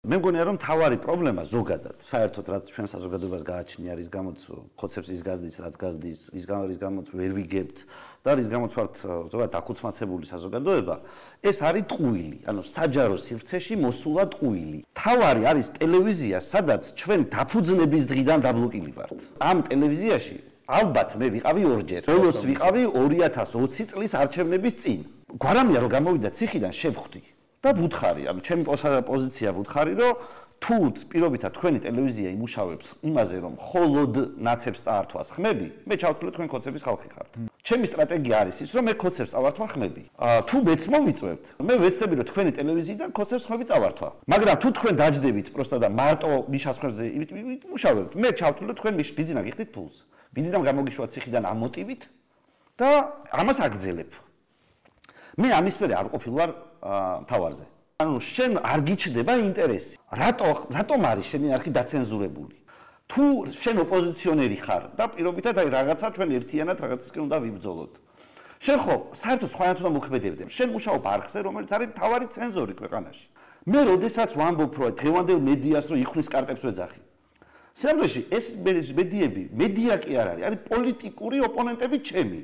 მე მგონია რომ თავარი პრობლემა ზოგადად საერთოდ რაც ჩვენ საზოგადოებას გააჩნია არის გამოც ხოცებს ის გაზდის რაც გაზდის ის გამოც ვერ ვიგებთ და რის გამოც ვართ ზოგადად დაქუცმაცებული საზოგადოება ეს არის ტყუილი ანუ საჯარო სივრცეში მოსულა ტყუილი თავარი არის ტელევიზია სადაც ჩვენ დაფუძნების დღიდან დაბლოკილი ვართ ამ ტელევიზიაში ალბათ მე ვიყავი ორჯერ ბოლოს ვიყავი 2020 წლის არჩევნების წინ გვარამია რომ გამოვიდა ციხიდან შევხვდი და ვუთხარი, ანუ ჩემი პოზიცია ვუთხარი, რომ თუ პირობითად თქვენი ტელევიზია იმუშავებს იმაზე, რომ მხოლოდ ნაცებს წაართვას ხმები, მე ჩავთვლი თქვენ ქოცების ხალხი ხართ. ჩემი სტრატეგია არის ის, რომ მე ქოცებს წავართვა ხმები. თუ მეც მოვიწევთ, მე ვეცდები, რომ თქვენი ტელევიზიიდან ქოცებს ხმები წავართვა. მაგრამ თუ თქვენ დაждდებით პროსტა და მარტო მიშას ხმებზე იმუშავებთ, მე ჩავთვლი, რომ თქვენ ბიზნესიდან გიხდით ფულს. ბიზნესიდან გამოგიშვა ციხიდან ამ მოტივით და ამას აგრძელებ. მე ამის მერე არ ყოფილვარ თავარზე. ანუ შენ არ გიჩნდება ინტერესი. რატომ არის შენი არქი დაცენზურებული? თუ შენ ოპოზიციონერი ხარ და პირობითად აი რაღაცა ჩვენ ერთიანად რაღაცისკენ უნდა ვიბრძოლოთ. შენ ხო საერთოდ სხვანაირად უნდა მოქმედებდე. შენ მუშაობ არხზე, რომელიც არის მთავარი ცენზორი ქვეყანაში. მე როდესაც ვამბობ, რომ დღევანდელ მედიას რო იხვის კარტებს ვეძახი. სამდროში ეს მედიები, მედია კი არ არის, არის პოლიტიკური ოპონენტები ჩემი.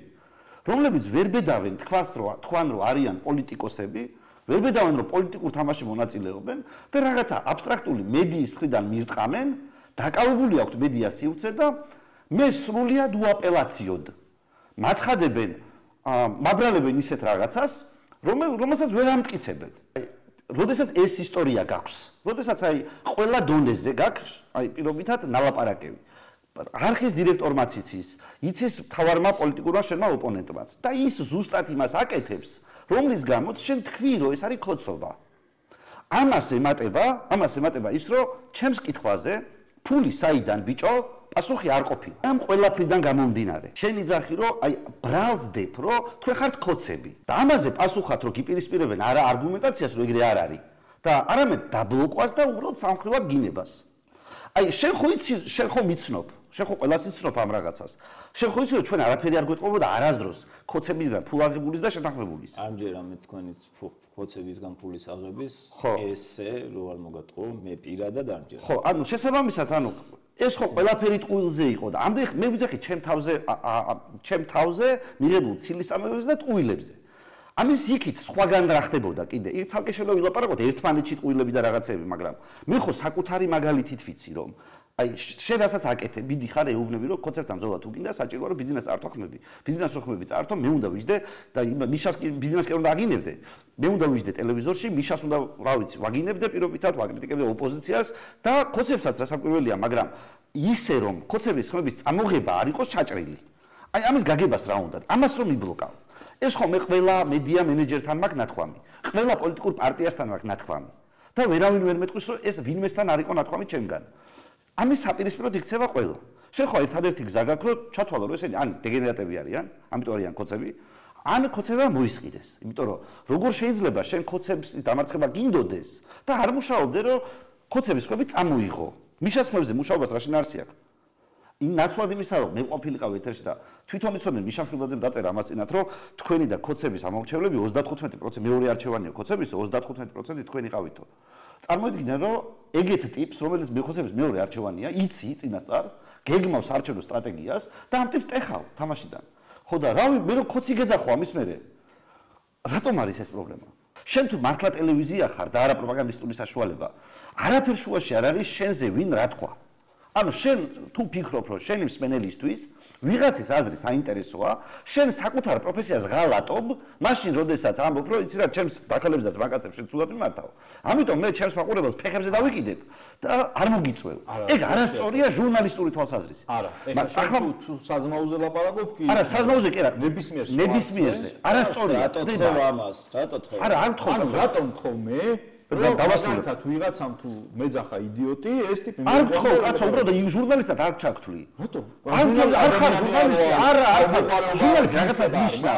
რომლებიც ვერ ბედავენ თქვან რომ არიან პოლიტიკოსები, ვერ ბედავენ რომ პოლიტიკურ თამაშში მონაწილეობენ და რაღაცა აბსტრაქტული მედიის მხრიდან მირტყამენ, დაკავებული აქვთ მედიას სივრცე და მე სრულიად უაპელაციოდ მაცხადებენ, მაბრალებენ ისეთ რაღაცას, რომელსაც ვერ ამტკიცებენ. როდესაც ეს ისტორია გაქვს, როდესაც აი ყველა დონეზე გაქვს, აი პირობითად ნალაპარაკები. არხის დირექტორმაც იცის თავარმა პოლიტიკურმა შენმა ოპონენტმაც და ის ზუსტად იმას აკეთებს, რომლის გამოც შენ თქვი, რომ ეს არის ქოცობა. ამას ემატება ის, რომ ჩემს კითხვაზე ფული საიდან ბიჭო, პასუხი არ ყოფილა. ამ ყველაფრიდან გამომდინარე. შენ იძახი, რომ აი ბრალსდებ, რომ თქვენ ხართ ქოცები. და ამაზე პასუხად რომ გიპირისპირებენ არა არგუმენტაციას, რომ ეგრე არ არის და არამედ დაბლოკვას და უბრალოდ სამხრივად გინებას. აი შენ ხო მიცნობ შენ ხო ყველას იცნობ ამ რაღაცას. შენ ხო იცი რომ ჩვენ არაფერი არ გვეტყობოდა არასდროს ქოცებისგან ფულაღებულის და შეთანხმებულის. ამჯერამედ თქვენიც ქოცებისგან ფულის აღების ესე რო არ მოგატყო მე პირადად ამჯერად. ხო, ანუ შესაბამისად ანუ ეს ხო ყველაფერი ტყუილზე იყო და ამდენ მე ვიძახი ჩემ თავზე მიღებულ ცილისწამებებზე და ტყუილებზე. ამის იქით სხვაგან რა ხდებოდა კიდე. იქ ცალკე შეიძლება ვილაპარაკოთ ერთმანეთში ტყუილები და რაღაცები, მაგრამ მე ხო საკუთარი მაგალითით ვიცი რომ აი შენ რასაც აკეთებ, მიდიხარ ეუბნები რომ კონცერტთან ბრძოლა თუ გინდა საჭიროა რომ ბიზნეს წართვა ხმები. ბიზნეს რო ხმები წართვა, მე უნდა ვიждდე და მიშას ბიზნეს კი უნდა აგინებდე. მე უნდა ვიждდე ტელევიზორში, მიშას უნდა რა ვიცი, ვაგინებდე პირობითად, ვაკრიტიკებდე ოპოზიციას და ქოცებსაც რასაკვირველია, მაგრამ ისე რომ ქოცების ხმების წამოღება არ იყოს ჩაჭრილი. აი ამის გაგებას რა უნდა? ამას რომ იბლოკავ. ეს ხომ მე ყველა მედია მენეჯერთან მაქვს ნათქვამი. ყველა პოლიტიკურ პარტიასთან მაქვს ნათქვამი. და ვერავინ ვერ მეტყვის რომ ეს ვინმესთან არ იყო ნათქვამი ჩემგან. ამის საპირისპიროდ იქცევა ყველა. შენ ხო ერთადერთი გზა გაქვს რომ ჩათვალო რომ ესენი ან დეგენერატები არიან, ამიტომ არიან ქოცები, ან ქოცება მოისყიდეს. იმიტომ რომ როგორ შეიძლება შენ ქოცების დამარცხება გინდოდეს და არ მუშაობდე რომ ქოცების ხმები წამოიღო. მიშას ხმებზე მუშაობას რა შინაარსი აქვს? ნაცვლად იმისა რომ მე ყოფილიყავ ეთერში და თვითონ იცოდნენ მიშა მშვილდაძემ დაწერა ამას წინათ რომ თქვენი და ქოცების ამორჩევლები 35% მეორე არჩევანია ქოცების 35% თქვენი ყავითო. წარმოიდგინე რომ ეგეთ ტიპს რომელიც მე ქოცების მეორე არჩევანია იცი წინასწარ გეგმავს არჩევნო სტრატეგიას და ამ ტიპს ტეხავ თამაშიდან. ხო და რავი მე რომ ქოცი გეძახო ამის მერე რატომ არის ეს პრობლემა? შენ თუ მართლა ტელევიზია ხარ და არა პროპაგანდისტული საშუალება არაფერ შუაში არ არის შენზე ვინ რა თქვა. ანუ შენ თუ ფიქრობ რომ შენი მსმენელისთვის ვიღაცის აზრი საინტერესოა, შენ საკუთარ პროფესიას ღალატობ, მაშინ როდესაც ამბობ რომ იცი რა ჩემს დაკალებსაც მაკაცებს შენ ცუდად მიმართავ. ამიტომ მე ჩემს მაყურებელს ფეხებზე დავიკიდებ და არ მოგიწევ. ეგ არასწორია ჟურნალისტური თვალსაზრისით. არა, ეხლა თუ საზმაოზე ლაპარაკობ კი. არა, საზმაოზე კი არა, ნებისმიერზე. არასწორია. რატო თხოვ ამას? რატო თხოვ? არა, არ თხოვ. რატომ თხოვ მე? დავასრულებ თუ ვიღაცამ თუ მეძახა იდიოტი ეს ტიპი არ თხოვ კაცო უბრალოდ ჟურნალისტად არ ჩაგთვლი რატო არ ხარ ჟურნალისტი არა ჟურნალისტი რაღაცას ნიშნა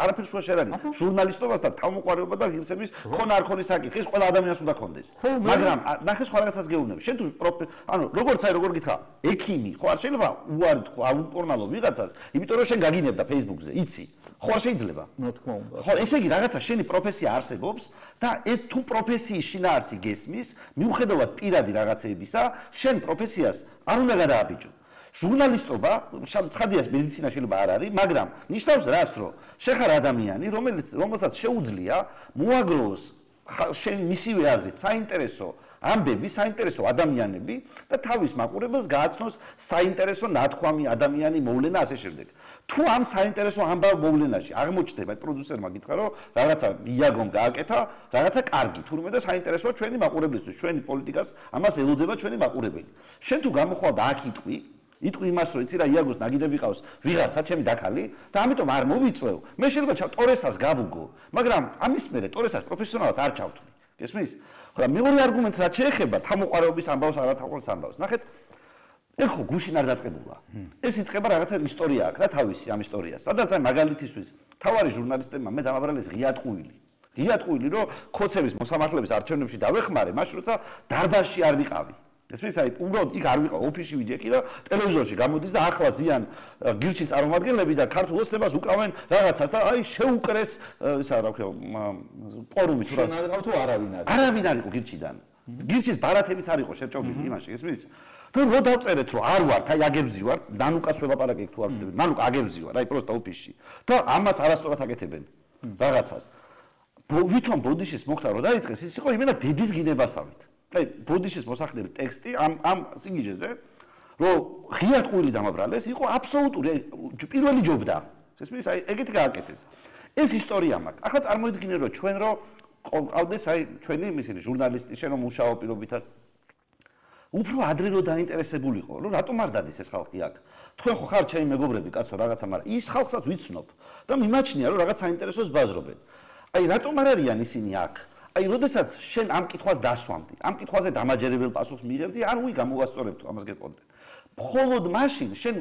არაფერ შუა შენ არის ჟურნალისტობასთან თავმოყარეობა და ღირსების ხონა არ ხონის საკითხი ყველა ადამიანს უნდა ქონდეს მაგრამ ნახე სხვა რაღაცას გეუბნები შენ თუ ანუ როგორც აი როგორ გითხრა ექიმი ხო არ შეიძლება უარი თქვა აუპორნალო ვიღაცას იმიტომ რომ შენ გაგინებდა Facebook-ზე იცი ხო არ შეიძლება რა თქმა უნდა ხო ესე იგი რაღაცა შენი პროფესია არსებობს და ეს თუ პროფესია მისი შინაარსი გესმის, მიუხედავად პირადი რაღაცეებისა, შენ პროფესიას არ უნდა გადააბიჯო. ჟურნალისტობა, ცხადია, მედიცინა შეიძლება არ არის, მაგრამ ნიშნავს რას, რომ შენ ხარ ადამიანი, რომელსაც შეუძლია მოაგროვოს შენ მისივე აზრით საინტერესო ამბები, საინტერესო ადამიანები და თავის მაყურებელს გააცნოს საინტერესო ნათქვამი, ადამიანი, მოვლენა ასე შემდეგ. თუ ამ საინტერესო ამბავ მოვლენაში აღმოჩნდება პროდიუსერმა გითხრა, რომ რაღაცა იაგომ გააკეთა, რაღაცა კარგი, თურმე და საინტერესოა ჩვენი მაყურებლისთვის, ჩვენი პოლიტიკას ამას ელოდება ჩვენი მაყურებელი. შენ თუ გამოხვალ აქ იტყვი იმას, რომ იცი რა იაგოს ნაგიდები ყავს ვიღაცა ჩემი დაქალი და ამიტომ არ მოვიწვევ. მე შეიძლება ტორესას გავუგო, მაგრამ ამის მერე ტორესას პროფესიონალად არ ჩავთვლი. გესმის? ხო, მეორე არგუმენტს რაც შეეხება თამოყარობის ამბავს, არათამოყარობის ამბავს. ნახეთ, ეხო გუშინ არ დაწყებულა. ეს იწყება რაღაცა ისტორია აქვს რა თავისი ამ ისტორიას. სადაც აი მაგალითისთვის თავარი ჟურნალისტებმა მე დამაბრალეს ღიატყუილი, რომ ქოცების მოსამართლეების არჩევნებში დავეხმარე, მაშინ როცა დარბაზში არ ვიყავი. ესმის აი უბრალოდ იქ არ ვიყავ, ოფისში ვიდექი და ტელევიზორში გამოდის და ახლა ზიან გირჩის წარმომადგენლები და ქართულ ოცნებას უკრავენ რაღაცას და აი შეუკრეს ისა რა ქვია ფორუმი თუ რა. შენ არ იყავ თუ არავინ არის? არავინ არ იყო გირჩიდან. გირჩის ბარათებიც არ იყო შერჭობილი იმაში, ესმის? თუ რო დავწერეთ რომ არ ვართ, აი აგებზი ვართ, ნანუკას ველაპარაკე თუ არ ვწდები, ნანუკა აგებზი ვარ, აი პროსტა ოფისში. და ამას არასწორად აკეთებენ რაღაცას. ვითომ ბოდიშის მოხდა რომ დაიწყეს, ის იყო იმენა დედის გინებასავით. აი ბოდიშის მოსახლეობის ტექსტი ამ სიგიჟეზე რომ ღიატყუილი დამაბრალეს იყო აბსოლუტური პირველი ჯობდა. ესმის აი ეგეთი გააკეთეს. ეს ისტორია მაქვს. ახლა წარმოიდგინე რომ ჩვენ რო ყავდეს აი ჩვენი ისინი ჟურნალისტი შენ რომ მუშაობ პირობითად უფრო ადრე რო დაინტერესებულიყო, რომ რატომ არ დადის ეს ხალხი აქ. თქვენ ხო ხარ ჩემი მეგობრები, კაცო, რაღაცა, მაგრამ ის ხალხსაც ვიცნობ და მიმაჩნია რომ რაღაც საინტერესოს ბაზრობენ. აი რატომ არ არიან ისინი აქ? აი როდესაც შენ ამ კითხვას დასვამდი, ამ კითხვაზე დამაჯერებელ პასუხს მიიღებდი, არ უი გამოვასწორებ თუ ამას გეტყოდე. მხოლოდ მაშინ შენ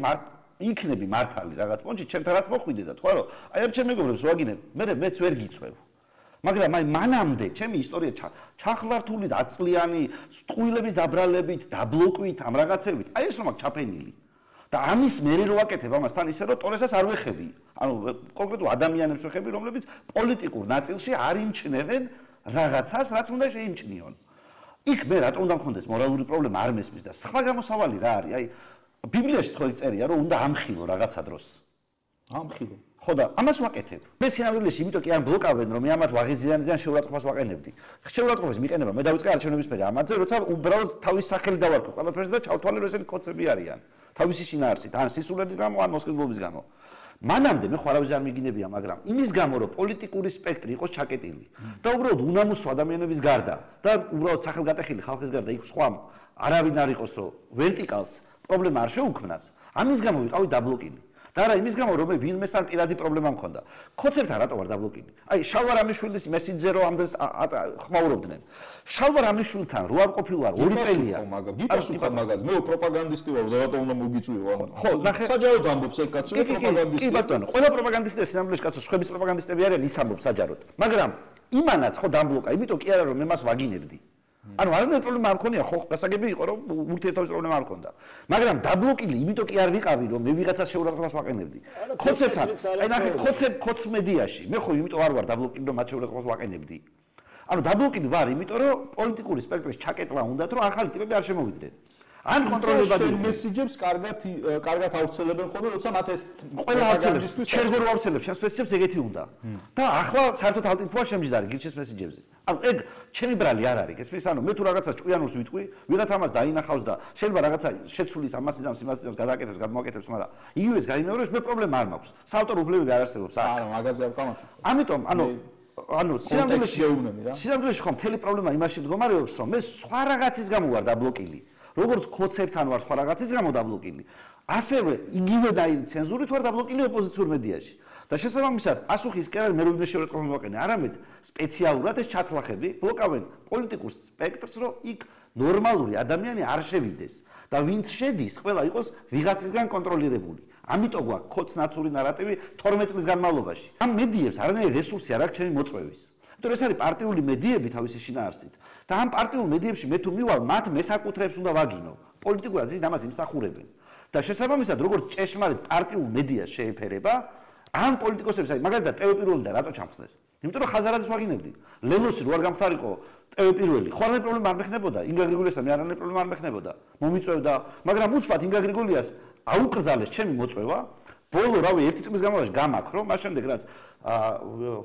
იქნები მართალი რაღაც პონჩი, ჩემთან რაც მოხვიდე და თქვა რომ აი ამ ჩემ მეგობრებს რო აგინებ, მეც ვერ გიწევ. მაგრამ აი მანამდე ჩემი ისტორია ჩახლართული და 10 წლიანი სტყუილების დაბრალებით, დაბლოკვით, ამ რაღაცებით, აი ეს რომ აქ ჩაფენილი. და ამის მერე რო აკეთებ ამასთან ისე რომ ტორესას არ ვეხები. ანუ კონკრეტულ ადამიანებს ვეხები, რომლებიც პოლიტიკურ ნაწილში არ იმჩნევენ რაღაცას, რაც უნდა შეიმჩნიონ. იქ მე რატომ უნდა მქონდეს მორალური პრობლემა არ მესმის და სხვა გამოსავალი რა არის? აი ბიბლიაში ხო წერია რომ უნდა ამხილო რაღაცა დროს. ამხილო. ხო და ამას ვაკეთებ. მე სინამდვილეში იმიტომ კი არ ბლოკავენ რომ მე ამათ ვაღიზიანიდან შეურაცხყოფას ვაყენებდი. შეურაცხყოფის მიყენება მე დავიწყე არჩევნების მერე ამაზე როცა უბრალოდ თავის სახელი დავარქვა ყველაფერს და ჩავთვალე რომ ესენი კოცები არიან. თავისი შინაარსით, ან სისულების გამო, ან მოსყიდლობის გამო. მანამდე მე ხო არავის არ მიგინებია, მაგრამ იმის გამო რომ პოლიტიკური სპექტრი იყოს ჩაკეტილი და უბრალოდ უნამუსო ადამიანების გარდა და უბრალოდ სახელგატეხილი ხალხის გარდა იქ სხვა არავინ არ იყოს რომ ვერტიკალს პრობლემა არ შეუქმნას, ამის გამო ვიყავი დაბლოკილი. და არა იმის გამო რომ მე ვინმესთან პირადი პრობლემა მქონდა. ქოცებთან რატომ არ დაბლოკილი? აი შალვარ ამიშვილის მესენჯერზე რომ ამდენს ხმაურობდნენ. შალვარ ამიშვილთან რო არ ყოფილვარ 2 წელია. გიპასუხა მაგაზე. მე პროპაგანდისტი ვარ და რატომ უნდა მოგიწვიო? ხო, ნახე. საჯაროდ ამბობს ეგ კაცო, პროპაგანდისტი. კი ბატონო, ყველა პროპაგანდისტი სინამდვილეში კაცო, სხვების პროპაგანდისტები არიან, ის ამბობს საჯაროდ. მაგრამ იმანაც ხო დამბლოკა, იმიტომ კი არა რომ მე მას ვაგინებდი. ანუ არანაირი პრობლემა არ მქონია, ხო, გასაგები იყო რომ ურთიერთობის პრობლემა არ მქონდა. მაგრამ დაბლოკილი, იმიტომ კი არ ვიყავი რომ მე ვიღაცას შეურაცხყოფას ვაყენებდი. ქოცებთან, აი ნახე, ქოც მედიაში, მე ხო იმიტომ არ ვარ დაბლოკილი რომ მათ შეურაცხყოფას ვაყენებდი. ანუ დაბლოკილი ვარ, იმიტომ რომ პოლიტიკური სპექტრის ჩაკეტვა უნდათ რომ ახალი ტიპები არ შემოვიდნენ. ან კონტროლებადი მესიჯებს კარგად ავრცელებენ ხოლმე, როცა მათ ეს ყველა ავრცელებს, ჩერგო რო ავრცელებს, შენს მესიჯებს ეგეთი უნდა. და ახლა საერთოდ ალტიფოა შემჯდარი გილჩის მესიჯებზე. ანუ ეგ ჩემი ბრალი არ არის, ესმის, ანუ მე თუ რაღაცა ჭკვიანურს ვიტყვი, ვიღაც ამას დაინახავს და შეიძლება რაღაცა შეცვლის ამას იზამს, იმას იზამს, გადააკეთებს, გადმოაკეთებს, მაგრამ იგივეს გაიმეორებს, მე პრობლემა არ მაქვს. საავტორო უფლებები არ არსებობს აქ. არა, მაგაზე არ ვკამათებ. ამიტომ, ანუ სინამდვილეში ხომ მთელი პრობლემა იმაში მდგომარეობს, რომ მე სხვა რაღაცის გამო ვარ დაბლოკილი. როგორც ქოცებთან ვარ სხვა რაღაცის გამო დაბლოკილი, ასევე იგივენაირი ცენზურით ვარ დაბლოკილი ოპოზიციურ მედიაში. და შესაბამისად, პასუხის კი არ მე რომ შეურაცხყოფა მოვაყენე, არამედ სპეციალურად ეს ჩათლახები ბლოკავენ პოლიტიკურ სპექტრს, რომ იქ ნორმალური ადამიანი არ შევიდეს და ვინც შედის, ყველა იყოს ვიღაცისგან კონტროლირებული. ამიტომ გვაქვს ქოცნაცური ნარატივი 12 წლის განმავლობაში. ამ მედიებს არანაირი რესურსი არ აქვს ჩემი მოწვევის. იმიტომ ეს არის პარტიული მედიები თავისი შინაარსით. და ამ პარტიულ მედიებში მე თუ მივალ, მათ მესაკუთრეებს უნდა ვაგინო. პოლიტიკურად ის ამას იმსახურებენ. და შესაბამისად, როგორც ჭეშმარიტ პარტიულ მედიას შეეფერება, ამ პოლიტიკოსებს, აი მაგალითად, ტელეპიროლიდან რატო ჩამხსნეს? იმიტომ რომ ხაზარაძეს ვაგინებდი. ლელოსი რო არ გამხდარიყო პირველი, ხო არანაირი პრობლემა არ მექნებოდა, ინგა გრიგოლიასთან მე არანაირი პრობლემა არ მექნებოდა. მომიწევდა, მაგრამ უცბად ინგა გრიგოლიას აუკრძალეს ჩემი მოწვევა. ბოლო რავი ერთი წლის განმავლობაში გამაქრო, მას შემდეგ რაც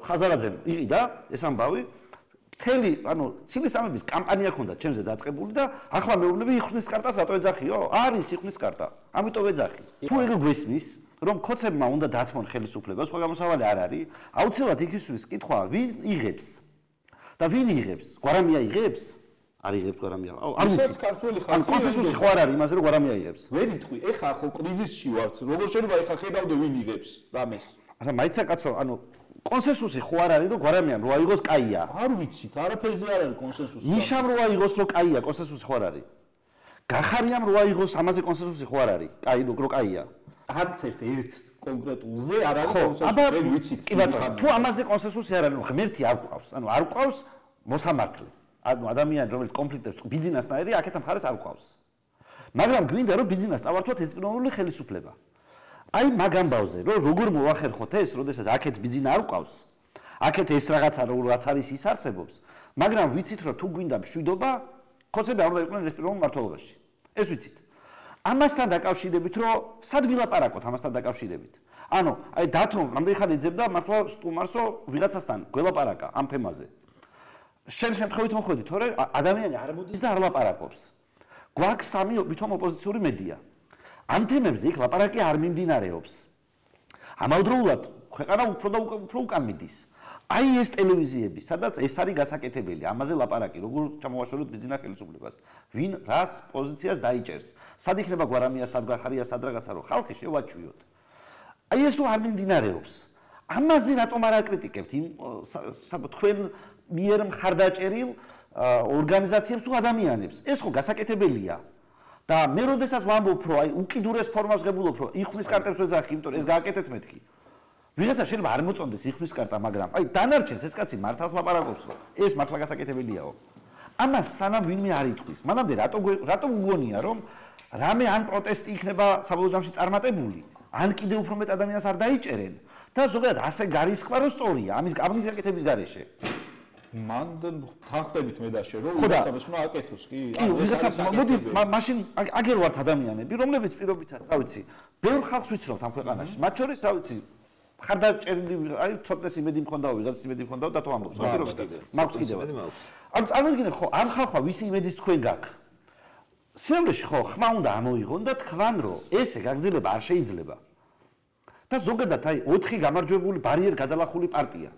ხაზარაძემ იყიდა ეს ამბავი, მთელი, ცილის ამების კამპანია ქონდა ჩემზე დაწყებული და ახლა მეუბნები იხსნის კარტას რატო ეძახიო? არის იხსნის კარტა. ამიტომ ეძახი. თუ ეგ გვესმის, რომ ხოცებმა უნდა დათმონ ხელისუფლებას, სხვა გამოსავალი არ არის, აუცილებლად იქისთვის კითხვა, ვინ იღებს? და ვინ იღებს? გვარამია იღებს? არ იღებს გვარამია. არ ვიცი ქართველი ხალხი. კონსენსუსი ხო არ არის იმაზე, რომ გვარამია იღებს. ვერ იტყვი, ეხა ხო კრიზისში ვართ. როგორ შეიძლება ეხა ხედავდე ვინ იღებს რამეს? ახლა მაიცა კაცო, კონსენსუსი ხო არ არის, რომ გვარამიან რო აიღოს კაია. არ ვიცით, არაფერზე არ არის კონსენსუსი. ნიშამ რო აიღოს რო კაია, კონსენსუსი ხო არ არის. გახარიამ რო აიღოს ამაზე კონსენსუსი ხო არ არის. კაი რო კაია. არც ერთ კონკრეტულზე არ არის კონსენსუსი, ვერ ვიცით. კი ბატონო, თუ ამაზე კონსენსუსი არ არის, ღმერთი არ ყავს. არ ყავს მოსამართლე. ადამიანი რომელიც კონფლიქტებს ბიზნესნაირი აქეთ მხარეს არ ყავს. მაგრამ გვინდა რომ ბიზნესს წავართვათ ელექტრონული ხელისუფლება. აი მაგ ამბავზე რომ როგორ მოახერხოთ ეს, როდესაც აქეთ ბიზნესი არ ყავს. აქეთ ეს რაღაცა რაც არის ის არსებობს. მაგრამ ვიცით რომ თუ გვინდა მშვიდობა, ხოცები არ უნდა იყვნენ ელექტრონულ მმართველობაში. ეს ვიცით. ამასთან დაკავშირებით რომ სად ვილაპარაკოთ ამასთან დაკავშირებით. აი დათომ რამდენი ხანი ეძებდა მართლა სტუმარსო ვიღაცასთან გველაპარაკა ამ თემაზე. შენ შემთხვევით მოხვედი, თორე ადამიანი არ მოდის და არ ლაპარაკობს. გვაქვს სამი ვითომ ოპოზიციური მედია. ამ თემებზე იქ ლაპარაკი არ მიმდინარეობს. ამავდროულად ქვეყანა უფრო და უფრო უკან მიდის. აი ეს ტელევიზიები, სადაც ეს არის გასაკეთებელი, ამაზე ლაპარაკი, როგორ ჩამოვაშოროთ ბიზნეს ხელისუფლებას. ვინ რას პოზიციას დაიჭერს? სად იქნება გვარამია, სად გახარია, სად რაღაცა, რომ ხალხი შევაჩვიოთ. აი ეს თუ არ მიმდინარეობს. ამაზე რატომ არ აკრიტიკებთ იმ თქვენ მიერ მხარდაჭერილ ორგანიზაციებს თუ ადამიანებს? ეს ხო გასაკეთებელია. და მე როდესაც ვამბობ, რომ აი უკიდურეს ფორმას ღებულობ, რომ იხსნის კარტებს ვეძახი, იმიტომ რომ ეს გააკეთეთ მეთქი. ვიღაცა შეიძლება არ მოწონდეს იხსნის კარტა, მაგრამ აი დანარჩენს ეს კაცი მართავს ლაპარაკობს, რომ ეს მართლა გასაკეთებელიაო. ამას სანამ ვინმე არ იტყვის. მანამდე რატო გგონია, რომ რამე ან პროტესტი იქნება საბოლოო ჯამში წარმატებული, ან კიდევ უფრო მეტ ადამიანს არ დაიჭერენ და ზოგადად ასე გარისხვა რომ სწორია ამის გაკეთების გარეშე. მან თანხდებით მე და შე რომ ვიღაცას უნდა აკეთოს კი? კი, ვიღაცას მოდი მაშინ აგერ ვართ ადამიანები, რომლებიც პირობითად, რა ვიცი, ბევრ ხალხს ვიცნობთ ამ ქვეყანაში. მათ შორის, რა ვიცი, ხარდაჭერილი, აი ცოტნეს იმედი მქონდაო, ვიღაცის იმედი მქონდაო და თუ ამბობს, მაქვს კიდევ. წარმოგიდგენთ ხო, ამ ხალხმა ვისი იმედის თქვენ გაქვს? სიამოვნებაში ხო, ხმა უნდა ამოიღონ და თქვან რომ ესე გაგრძელება არ შეიძლება. და ზოგადად აი 4 გამარჯვებული ბარიერ გადალახული პარტია.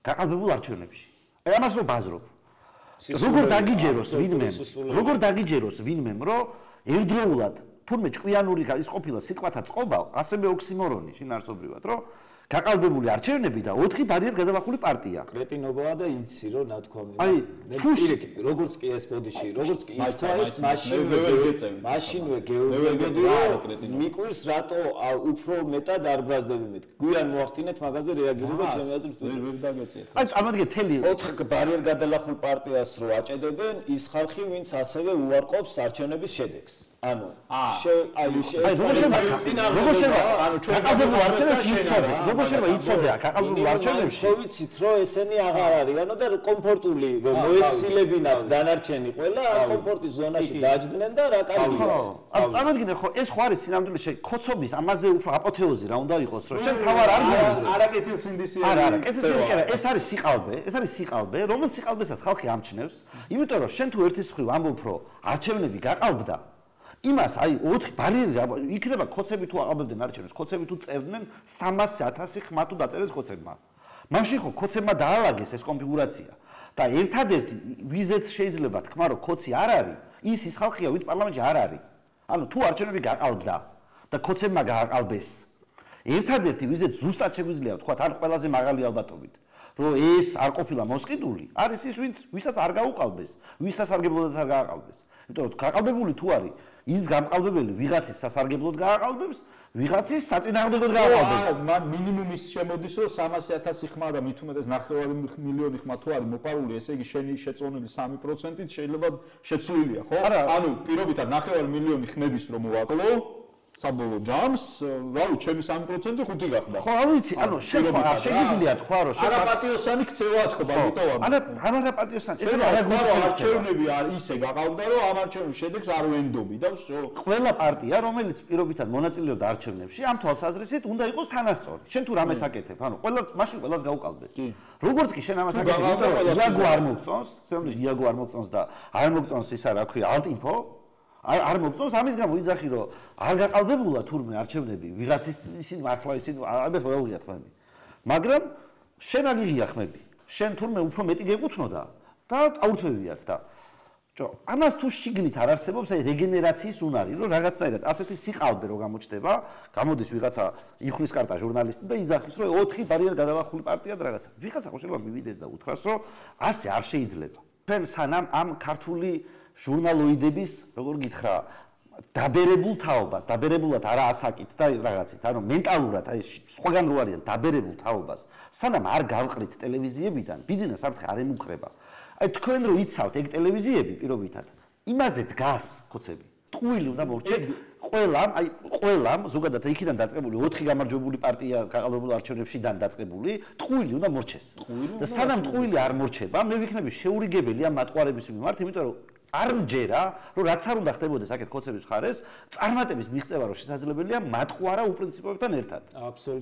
გაყალბებულ არჩევნებში. აი ამას რო ბაზრობ. როგორ დაგიჯეროს ვინმემ, რომ ერთდროულად თურმე ჭკვიანური ის ყოფილა სიტყვათა წყობა, ასევე ოქსიმორონი შინაარსობრივად, რომ გაყალბებული არჩევნები და 4 ბარიერ გადალახული პარტია. კრეტინობაა და იცი რომ ნათქვამი. აი, როგორც კი ეს ბოდიში, როგორც კი იცი ეს მაშინვე გეუბნები რომ მიკვირს რატო უფრო მეტად არ ბრაზდები მეთქი. გვიან მოახდინეთ მაგაზე რეაგირება ჩემი აზრით ვერ დაგეწიეთ. აი, წარმოგიდგენთ თელი 4 ბარიერ გადალახულ პარტიას რო აჭედებენ, ის ხალხი ვინც ასევე უარყოფს არჩევნების შედეგს. ანუ როგორ შეიძლება იცოდე გაყალბებულ არჩევნებში? ხო ვიცით რომ ესენი აღარ არიანო და კომფორტული რომ მოეცილებინათ დანარჩენი ყველა კომფორტის ზონაში დაჯდნენ და რა კარგია. ანუ წარმოგიდგენთ ხო ეს ხო არის სინამდვილეში კოცობის ამაზე უფრო აპოთეოზი რა უნდა იყოს რომ შენ თავარ არ გიზრდ. არა კეთილსინდისი არის. არა, კეთილსინდისი არა, ეს არის სიყალბე, რომელიც სიყალბესაც ხალხი ამჩნევს, იმიტომ რომ შენ თუ ერთის მხრივ ამბობ რომ არჩევნები გაყალბდა იმას აი 4 ბარიერი იქნება ხოცები თუ აყალბებდნენ არჩევნებს, ხოცები თუ წერდნენ 300,000 ხმა თუ დაწერეს ხოცებმა. მაშინ ხო ხოცებმა დაალაგეს ეს კონფიგურაცია და ერთადერთი ვიზეც შეიძლება თქვა რომ ხოცი არ არის, ის ხალხია ვით პარლამენტში არ არის. ანუ თუ არჩევნები გაყალბდა და ხოცებმა გააყალბეს, ერთადერთი ვიზეც ზუსტად შეგვიძლია თქვა თან ყველაზე მაღალი ალბათობით, რომ ეს არ ყოფილა მოსყიდული, არის ის ვისაც არ გაუყალბეს, ვის სასარგებლოდაც არ გააყალბეს. იმიტომ რომ გაყალბებული თუ არის ის გამყალბებელი ვიღაცის სასარგებლოდ გააყალბებს, ვიღაცის საწინააღმდეგოდ გააყალბებს. მან მინიმუმის შემოდის რომ 300,000 ხმა და მით უმეტეს 9 მილიონი ხმა თუ არის მოპარული, ესე იგი შენი შეწონილი 3%-ით შეიძლება შეცვლილია, ხო? ანუ პირობითად 9 მილიონი ხმების რომ მოვაკლო, საბოლოო ჯამს, რავი, ჩემი 3% 5 გახდა. ხო, არ ვიცი, ანუ შეგიძლია თქვა, რომ არაპატიოსანი ქცევა თქო, ბაგიტოვანი. არაპატიოსანი, ეს არჩევნები ისე გაყავდა, რომ ამ არჩევნების შედეგს არ ვენდობი და всё. ყველა პარტია, რომელიც პირობითად მონაწილეობდა არჩევნებში, ამ თვალსაზრისით უნდა იყოს თანასწორი. შენ თუ რამეს აკეთებ, ანუ მაშინ ყველას გაუკავდეს. როგორც კი შენ ამას აკეთებ, იაგო არ მოგწონს, სერვიში იაგო არ მოგწონს და არ მოგწონს ისა, რა ქვია, ალტინფო არ მოგწონს, ამის გამო იძახი, რომ არ გაყალბებულა თურმე არჩევნები, ვიღაცის ისინი მართლა ისინი ამას მოუღია თქვენი. მაგრამ შენ აგიღია ხმები. შენ თურმე უფრო მეტი გეკუთვნოდა და წაურთმევიათ და ამას თუ შიგნით არ არსებობს აი რეგენერაციის უნარი, რომ რაღაცნაირად ასეთი სიყალბე რო გამოჩნდება, გამოდის ვიღაცა იხვის კარტა ჟურნალისტი და იძახის, რომ 4 ბარიერ გადავახული პარტია და რაღაცა. ვიღაცა ხო შეიძლება მივიდეს და უთხრას, რომ ასე არ შეიძლება. ჩვენ სანამ ამ ქართული ჟურნალოიდების, როგორ გითხრა, დაბერებულ თაობას, დაბერებულად არა ასაკით და რაღაცით, ანუ მენტალურად, აი სხვაგან რო არიან დაბერებულ თაობას, სანამ არ გავყრით ტელევიზიებიდან, ბიზნეს საფრთხე არ ემუქრება. აი თქვენ რო იცავთ ეგ ტელევიზიები პირობითად, იმაზე დგას ხოცები. ტყუილი უნდა მორჩეთ ყველამ, ზოგადად იქიდან დაწყებული 4 გამარჯვებული პარტია გაყალბებულ არჩევნებშიდან დაწყებული, ტყუილი უნდა მორჩეს. და სანამ ტყუილი არ მორჩება, მე ვიქნები შეურიგებელი ამ მატყუარების მიმართ, იმიტომ რომ არ მჯერა, რომ რაც არ უნდა ხდებოდეს აქეთ ხოცების მხარეს, წარმატების მიღწევა რო შესაძლებელია მატყუარა უპრინციპოებთან ერთად. აბსოლუტურად